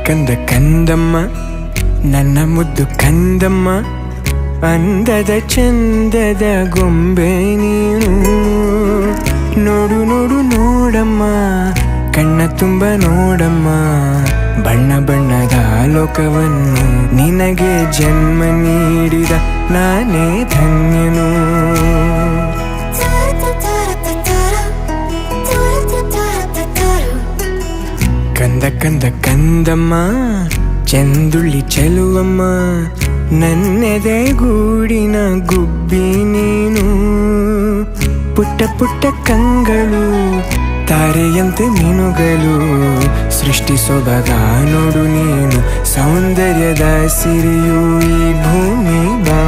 ಕಂದ ಕಂದಮ್ಮ ನನ್ನ ಮುದ್ದು ಕಂದಮ್ಮ, ಅಂದದ ಚಂದದ ಗೊಂಬೆ ನೀನು. ನೋಡು ನೋಡು ನೋಡಮ್ಮ, ಕಣ್ಣ ತುಂಬ ನೋಡಮ್ಮ, ಬಣ್ಣ ಬಣ್ಣದ ಲೋಕವನ್ನು ನಿನಗೆ ಜನ್ಮ ನೀಡಿದ ನಾನೇ ಧನ್ಯನು. ಕಂದ ಕಂದಮ್ಮ ಚಂದುಳ್ಳಿ ಚೆಲುವಮ್ಮ, ನನ್ನೆದೆ ಗೂಡಿನ ಗುಬ್ಬಿ ನೀನು. ಪುಟ್ಟ ಪುಟ್ಟ ಕಂಗಳು ತಾರೆಯಂತೆ ಮೀನುಗಳು, ಸೃಷ್ಟಿ ಸೊಬಗ ನೋಡು ನೀನು, ಸೌಂದರ್ಯದ ಸಿರಿಯು ಈ ಭೂಮಿ ಬಾ.